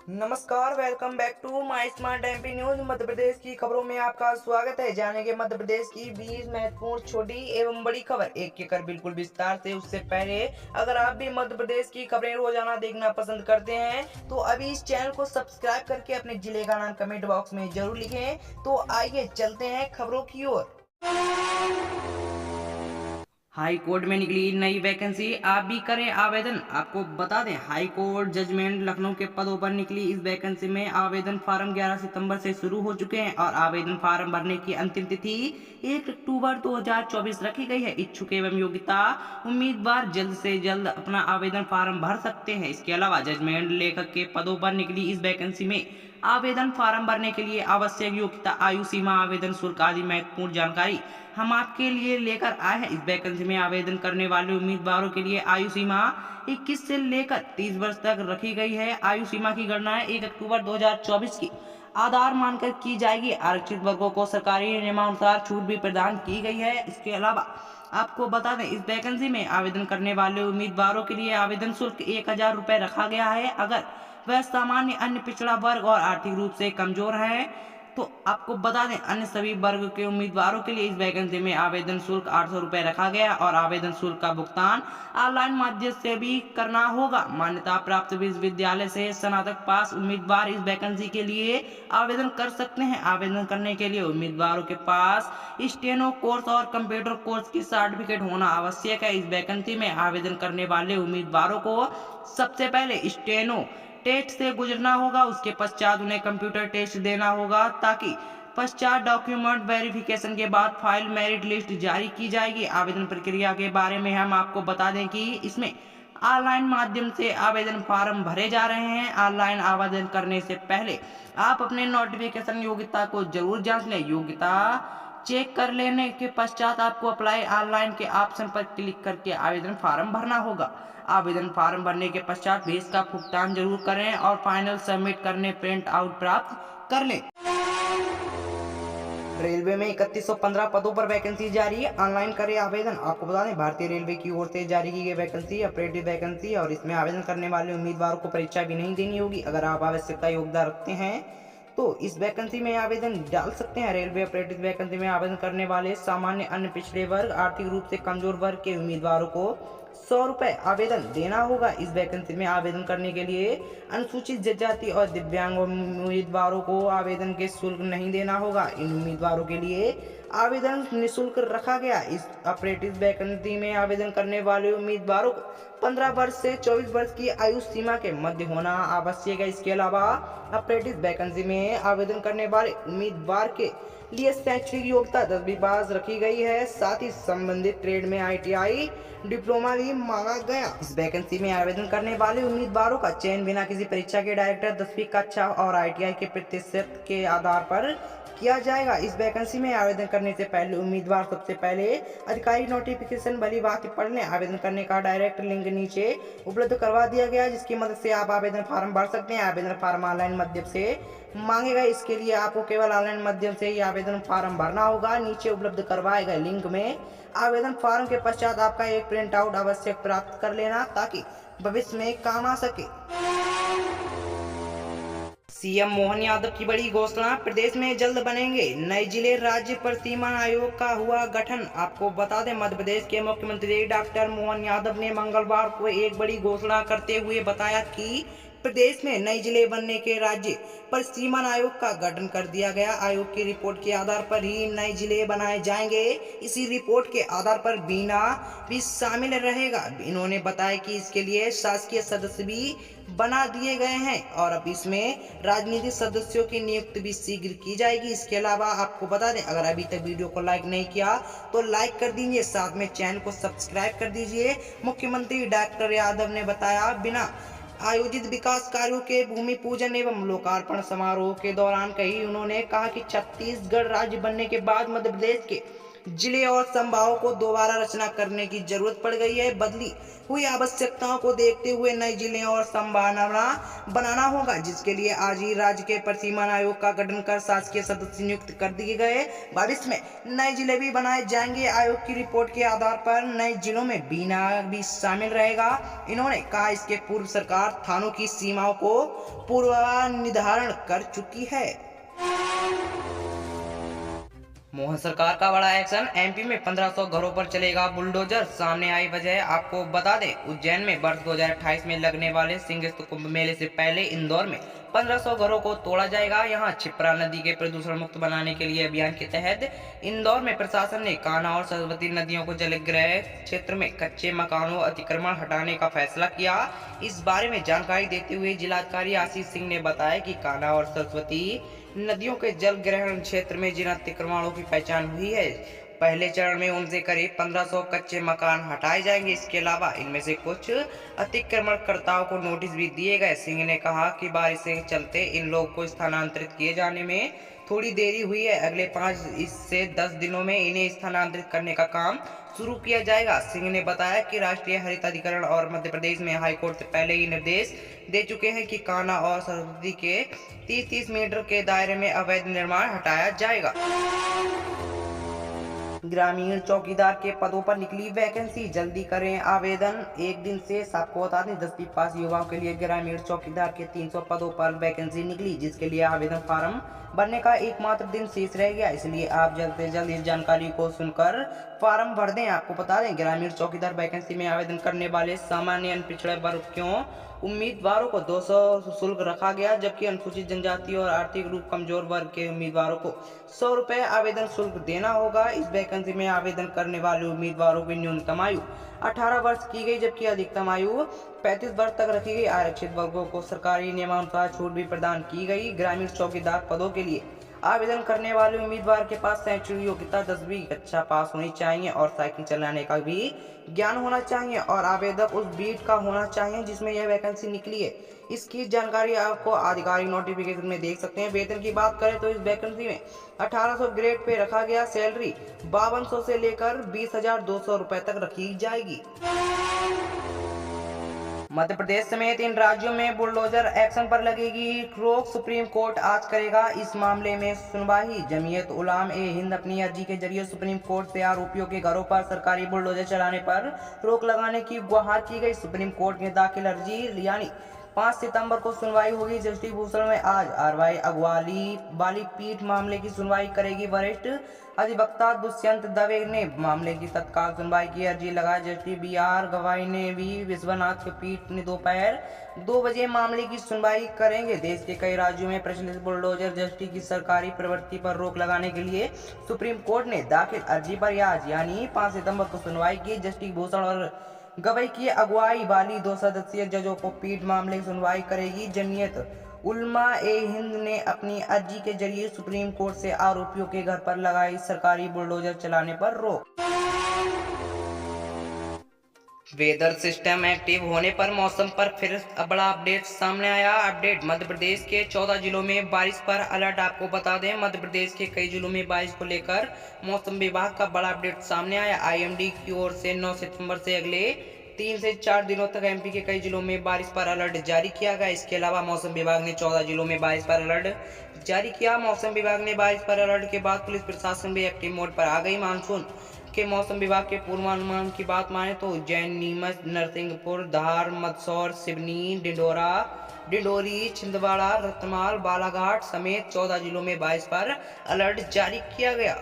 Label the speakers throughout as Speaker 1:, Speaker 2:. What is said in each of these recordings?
Speaker 1: नमस्कार, welcome back to my smart MP news. Madhya Pradesh की खबरों में आपका स्वागत है। जानेंगे मध्य प्रदेश की 20 महत्वपूर्ण छोटी एवं बड़ी खबर, एक एक कर बिल्कुल विस्तार से। उससे पहले अगर आप भी मध्य प्रदेश की खबरें रोजाना देखना पसंद करते हैं तो अभी इस चैनल को सब्सक्राइब करके अपने जिले का नाम कमेंट बॉक्स में जरूर लिखें। तो आइए चलते हैं खबरों की ओर। हाई कोर्ट में निकली नई वैकेंसी, आप भी करें आवेदन। आपको बता दें, हाई कोर्ट जजमेंट लखनऊ के पदों पर निकली इस वैकेंसी में आवेदन फार्म 11 सितंबर से शुरू हो चुके हैं और आवेदन फार्म भरने की अंतिम तिथि 1 अक्टूबर 2024 रखी गई है। इच्छुक एवं योग्यता उम्मीदवार जल्द से जल्द अपना आवेदन फार्म भर सकते हैं। इसके अलावा जजमेंट लेखक के पदों पर निकली इस वैकेंसी में आवेदन फार्म भरने के लिए आवश्यक योग्यता, आयु सीमा, आवेदन शुल्क आदि महत्वपूर्ण जानकारी हम आपके लिए लेकर आए हैं। इस वैकेंसी में आवेदन करने वाले उम्मीदवारों के लिए आयु सीमा 21 से लेकर 30 वर्ष तक रखी गई है। आयु सीमा की गणना 1 अक्टूबर 2024 की आधार मानकर की जाएगी। आरक्षित वर्गों को सरकारी नियमानुसार छूट भी प्रदान की गई है। इसके अलावा आपको बता दें, इस वैकेंसी में आवेदन करने वाले उम्मीदवारों के लिए आवेदन शुल्क 1000 रुपये रखा गया है। अगर वह सामान्य, अन्य पिछड़ा वर्ग और आर्थिक रूप से कमजोर है तो आपको बता दें, अन्य सभी वर्ग के उम्मीदवारों के लिए इस वैकेंसी में आवेदन शुल्क 800 रुपये रखा गया और आवेदन शुल्क का भुगतान ऑनलाइन माध्यम से भी करना होगा। मान्यता प्राप्त विश्वविद्यालय से स्नातक पास उम्मीदवार इस वैकेंसी के लिए आवेदन कर सकते हैं। आवेदन करने के लिए उम्मीदवारों के पास स्टेनो कोर्स और कंप्यूटर कोर्स की सर्टिफिकेट होना आवश्यक है। इस वैकेंसी में आवेदन करने वाले उम्मीदवारों को सबसे पहले स्टेनो टेस्ट से गुजरना होगा, उसके पश्चात उन्हें कंप्यूटर टेस्ट देना होगा, ताकि पश्चात डॉक्यूमेंट वेरिफिकेशन के बाद फाइल मेरिट लिस्ट जारी की जाएगी। आवेदन प्रक्रिया के बारे में हम आपको बता दें कि इसमें ऑनलाइन माध्यम से आवेदन फार्म भरे जा रहे हैं। ऑनलाइन आवेदन करने से पहले आप अपने नोटिफिकेशन योग्यता को जरूर जांच लें। योग्यता चेक कर लेने के पश्चात आपको अप्लाई ऑनलाइन के ऑप्शन पर क्लिक करके आवेदन फार्म भरना होगा। आवेदन फार्म भरने के पश्चात फीस का भुगतान जरूर करें और फाइनल सबमिट करने प्रिंट आउट प्राप्त कर लें। रेलवे में 3115 पदों पर वैकेंसी जारी है, ऑनलाइन करें आवेदन। आपको बता दें, भारतीय रेलवे की ओर से जारी की गई वैकेंसी ऑपरेटिव वैकेंसी और इसमें आवेदन करने वाले उम्मीदवारों को परीक्षा भी नहीं देनी होगी। अगर आप आवश्यकता योग्यता रखते हैं तो इस वैकेंसी में आवेदन डाल सकते हैं। रेलवे ऑपरेटिव वैकेंसी में आवेदन करने वाले सामान्य, अन्य पिछड़े वर्ग, आर्थिक रूप से कमजोर वर्ग के उम्मीदवारों को 100 रुपये आवेदन देना होगा। इस वैकेंसी में आवेदन करने के लिए अनुसूचित जनजाति और दिव्यांग उम्मीदवारों को आवेदन के शुल्क नहीं देना होगा। इन उम्मीदवारों के लिए आवेदन निःशुल्क रखा गया। इस ऑपरेटिव वैकेंसी में आवेदन करने वाले उम्मीदवारों को 15 वर्ष से 24 वर्ष की आयु सीमा के मध्य होना आवश्यक है। इसके अलावा ऑपरेटिव वैकेंसी में आवेदन करने वाले उम्मीदवार के लिए शैक्षणिक योग्यता 10वीं पास रखी गई है। साथ ही संबंधित ट्रेड में ITI डिप्लोमा भी मांगा गया। इस वैकेंसी में आवेदन करने वाले उम्मीदवारों का चयन बिना किसी परीक्षा के डायरेक्टर 10वीं कक्षा और ITI के प्रतिशत के आधार पर किया जाएगा। इस वैकेंसी में आवेदन करने से पहले उम्मीदवार सबसे पहले अधिकारी नोटिफिकेशन भली बात पढ़ लें। आवेदन करने का डायरेक्ट लिंक नीचे उपलब्ध करवा दिया गया है, जिसकी मदद से आप आवेदन फार्म भर सकते हैं। आवेदन फार्म ऑनलाइन माध्यम से मांगेगा। इसके लिए आपको केवल ऑनलाइन माध्यम से ही आवेदन फार्म भरना होगा। नीचे उपलब्ध करवाए गए लिंक में आवेदन फार्म के पश्चात आपका एक प्रिंट आउट आवश्यक प्राप्त कर लेना, ताकि भविष्य में काम आ सके। सीएम मोहन यादव की बड़ी घोषणा, प्रदेश में जल्द बनेंगे नए जिले। राज्य परिसीमन आयोग का हुआ गठन। आपको बता दें, मध्य प्रदेश के मुख्यमंत्री डॉक्टर मोहन यादव ने मंगलवार को एक बड़ी घोषणा करते हुए बताया कि प्रदेश में नए जिले बनने के राज्य परिसीमन आयोग का गठन कर दिया गया। आयोग की रिपोर्ट के आधार पर ही नए जिले बनाए जाएंगे। इसी रिपोर्ट के आधार पर बीना भी शामिल रहेगा। इन्होंने बताया कि इसके लिए शासकीय सदस्य भी बना दिए गए हैं और अब इसमें राजनीतिक सदस्यों की नियुक्ति भी शीघ्र की जाएगी। इसके अलावा आपको बता दें, अगर अभी तक वीडियो को लाइक नहीं किया तो लाइक कर दीजिए, साथ में चैनल को सब्सक्राइब कर दीजिए। मुख्यमंत्री डॉक्टर यादव ने बताया, बिना आयोजित विकास कार्यों के भूमि पूजन एवं लोकार्पण समारोह के दौरान कही। उन्होंने कहा कि छत्तीसगढ़ राज्य बनने के बाद मध्य प्रदेश के जिले और संभागों को दोबारा रचना करने की जरूरत पड़ गई है। बदली हुई आवश्यकताओं को देखते हुए नए जिले और संभाग बनाना होगा, जिसके लिए आज ही राज्य के परिसीमन आयोग का गठन कर शासकीय सदस्य नियुक्त कर दिए गए। भविष्य में नए जिले भी बनाए जाएंगे। आयोग की रिपोर्ट के आधार पर नए जिलों में बीना भी शामिल रहेगा। इन्होंने कहा इसके पूर्व सरकार थानों की सीमाओं को पूर्व निर्धारण कर चुकी है। मोहन सरकार का बड़ा एक्शन, एमपी में 1500 घरों पर चलेगा बुलडोजर, सामने आई वजह आपको बता दें। उज्जैन में वर्ष 2028 में लगने वाले सिंहस्थ कुंभ मेले से पहले इंदौर में 1500 घरों को तोड़ा जाएगा। यहां छिप्रा नदी के प्रदूषण मुक्त बनाने के लिए अभियान के तहत इंदौर में प्रशासन ने कान्हा और सरस्वती नदियों को जलग्रह क्षेत्र में कच्चे मकानों अतिक्रमण हटाने का फैसला किया। इस बारे में जानकारी देते हुए जिलाधिकारी आशीष सिंह ने बताया कि कान्हा और सरस्वती नदियों के जल ग्रहण क्षेत्र में जिन अतिक्रमणों की पहचान हुई है, पहले चरण में उनसे करीब 1500 कच्चे मकान हटाए जाएंगे। इसके अलावा इनमें से कुछ अतिक्रमणकर्ताओं को नोटिस भी दिए गए। सिंह ने कहा कि बारिश के चलते इन लोगों को स्थानांतरित किए जाने में थोड़ी देरी हुई है। अगले 5 से 10 दिनों में इन्हें स्थानांतरित करने का काम शुरू किया जाएगा। सिंह ने बताया कि राष्ट्रीय हरित अधिकरण और मध्य प्रदेश में हाईकोर्ट से पहले ही निर्देश दे चुके हैं कि कान्हा और सरस्वती के 30-30 मीटर के दायरे में अवैध निर्माण हटाया जाएगा। ग्रामीण चौकीदार के पदों पर निकली वैकेंसी, जल्दी करें आवेदन। एक दिन से आपको बता दें 10वीं पास युवाओं के लिए ग्रामीण चौकीदार के 300 पदों पर वैकेंसी निकली, जिसके लिए आवेदन फार्म भरने का एकमात्र दिन शेष रह गया। इसलिए आप जल्द से जल्द इस जानकारी को सुनकर फार्म भर दें। आपको बता दें ग्रामीण चौकीदार वैकेंसी में आवेदन करने वाले सामान्य पिछड़े वर्ग क्यों उम्मीदवारों को 200 शुल्क रखा गया, जबकि अनुसूचित जनजाति और आर्थिक रूप कमजोर वर्ग के उम्मीदवारों को 100 रुपए आवेदन शुल्क देना होगा। इस वैकेंसी में आवेदन करने वाले उम्मीदवारों की न्यूनतम आयु 18 वर्ष की गई, जबकि अधिकतम आयु 35 वर्ष तक रखी गई। आरक्षित वर्गों को सरकारी नियमानुसार छूट भी प्रदान की गई। ग्रामीण चौकीदार पदों के लिए आवेदन करने वाले उम्मीदवार के पास शैक्षणिक योग्यता 10वीं कक्षा पास होनी चाहिए और साइकिल चलाने का भी ज्ञान होना चाहिए और आवेदक उस बीट का होना चाहिए जिसमें यह वैकेंसी निकली है। इसकी जानकारी आपको आधिकारिक नोटिफिकेशन में देख सकते हैं। वेतन की बात करें तो इस वैकेंसी में 1800 ग्रेड पे रखा गया। सैलरी 5200 से लेकर 20,200 रुपए तक रखी जाएगी। मध्य प्रदेश समेत इन राज्यों में बुलडोजर एक्शन पर लगेगी रोक, सुप्रीम कोर्ट आज करेगा इस मामले में सुनवाई। जमीयत उलाम ए हिंद अपनी अर्जी के जरिए सुप्रीम कोर्ट से आरोपियों के घरों पर सरकारी बुलडोजर चलाने पर रोक लगाने की गुहार की गई। सुप्रीम कोर्ट में दाखिल अर्जी यानी 5 सितंबर को सुनवाई होगी। जस्टिस भूषण में आज आरवाई अग्रवाल वाली पीठ मामले की सुनवाई करेगी। वरिष्ठ अधिवक्ता दुष्यंत दवे ने मामले की तत्काल सुनवाई की अर्जी लगाई। जस्टिस BR गवाई ने भी विश्वनाथ की पीठ ने दोपहर 2 बजे मामले की सुनवाई करेंगे। देश के कई राज्यों में प्रचलित बुलडोजर जस्टिस की सरकारी प्रवृत्ति पर रोक लगाने के लिए सुप्रीम कोर्ट ने दाखिल अर्जी पर आज यानी 5 सितंबर को सुनवाई की। जस्टिस भूषण और गवाई की अगुवाई वाली 2 सदस्यीय जजों को पीठ मामले की सुनवाई करेगी। जमीयत उलमा ए हिंद ने अपनी अर्जी के जरिए सुप्रीम कोर्ट से आरोपियों के घर पर लगाई सरकारी बुलडोजर चलाने पर रोक। वेदर सिस्टम एक्टिव होने पर मौसम पर फिर बड़ा अपडेट सामने आया। अपडेट मध्य प्रदेश के 14 जिलों में बारिश पर अलर्ट। आपको बता दें मध्य प्रदेश के कई जिलों में बारिश को लेकर मौसम विभाग का बड़ा अपडेट सामने आया। IMD की ओर से 9 सितंबर से अगले 3 से 4 दिनों तक MP के कई जिलों में बारिश पर अलर्ट जारी किया गया। इसके अलावा मौसम विभाग ने 14 जिलों में बारिश पर अलर्ट जारी किया। मौसम विभाग ने बारिश पर अलर्ट के बाद पुलिस प्रशासन भी एक्टिव मोड पर आ गई। मानसून के मौसम विभाग के पूर्वानुमान की बात माने तो उज्जैन, नीमच, नरसिंहपुर, धार, मंदसौर, सिवनी, डिंडोरी, छिंदवाड़ा, रतलाम, बालाघाट समेत 14 जिलों में बारिश पर अलर्ट जारी किया गया।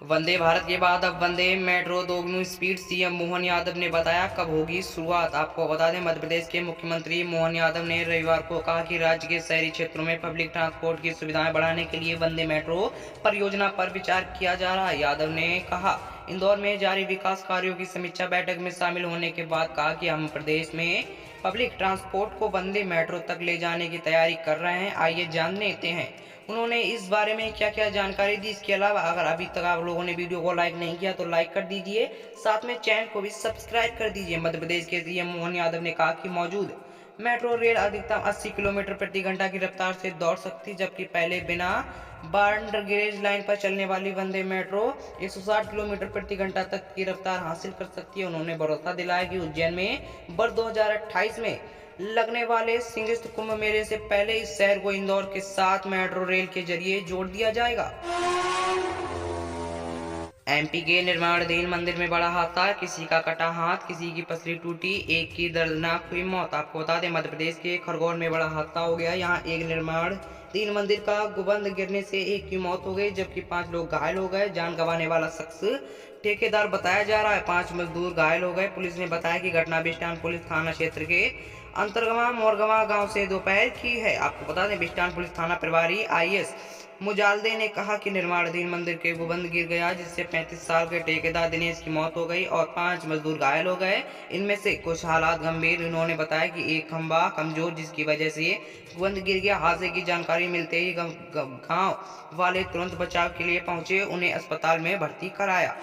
Speaker 1: वंदे भारत के बाद अब वंदे मेट्रो दोगुनी स्पीड, CM मोहन यादव ने बताया। कब होगी शुरुआत? आपको बता दें मध्य प्रदेश के मुख्यमंत्री मोहन यादव ने रविवार को कहा कि राज्य के शहरी क्षेत्रों में पब्लिक ट्रांसपोर्ट की सुविधाएं बढ़ाने के लिए वंदे मेट्रो परियोजना पर विचार किया जा रहा है। यादव ने कहा इंदौर में जारी विकास कार्यों की समीक्षा बैठक में शामिल होने के बाद कहा कि हम प्रदेश में पब्लिक ट्रांसपोर्ट को वंदे मेट्रो तक ले जाने की तैयारी कर रहे हैं। आइए जान लेते हैं उन्होंने इस बारे में क्या क्या जानकारी दी। इसके अलावा अगर अभी तक आप लोगों ने वीडियो को लाइक नहीं किया तो लाइक कर दीजिए, साथ में चैनल को भी सब्सक्राइब कर दीजिए। मध्य प्रदेश के CM मोहन यादव ने कहा कि मौजूद मेट्रो रेल अधिकतम 80 किलोमीटर प्रति घंटा की रफ्तार से दौड़ सकती, जबकि पहले बिना बार्डर गेज लाइन पर चलने वाली वंदे मेट्रो 160 किलोमीटर प्रति घंटा तक की रफ्तार हासिल कर सकती है। उन्होंने भरोसा दिलाया कि उज्जैन में वर्ष 2028 में लगने वाले सिंहस्थ कुंभ मेले से पहले इस शहर को इंदौर के साथ मेट्रो रेल के जरिए जोड़ दिया जाएगा। एमपी के निर्माणाधीन मंदिर में बड़ा हादसा, किसी का कटा हाथ, किसी की पसली टूटी, एक की दर्दनाक हुई मौत। आपको बता दें, मध्य प्रदेश के खरगोन में बड़ा हादसा हो गया। यहाँ एक निर्माणाधीन मंदिर का गुंबद गिरने से एक की मौत हो गई, जबकि 5 लोग घायल हो गए। जान गंवाने वाला शख्स ठेकेदार बताया जा रहा है। 5 मजदूर घायल हो गए। पुलिस ने बताया कि घटना बिस्टान पुलिस थाना क्षेत्र के अंतर्गवा मोरगवा गांव से दोपहर की है। आपको बता दें, बिस्टान पुलिस थाना प्रभारी आईएस मुजालदे ने कहा कि निर्माणाधीन मंदिर के गुंबद गिर गया, जिससे 35 साल के ठेकेदार दिनेश की मौत हो गई और 5 मजदूर घायल हो गए। इनमें से कुछ हालात गंभीर। उन्होंने बताया कि एक खंभा कमजोर, जिसकी वजह से गुंबद गिर गया। हादसे की जानकारी मिलते ही गांव वाले तुरंत बचाव के लिए पहुंचे, उन्हें अस्पताल में भर्ती कराया।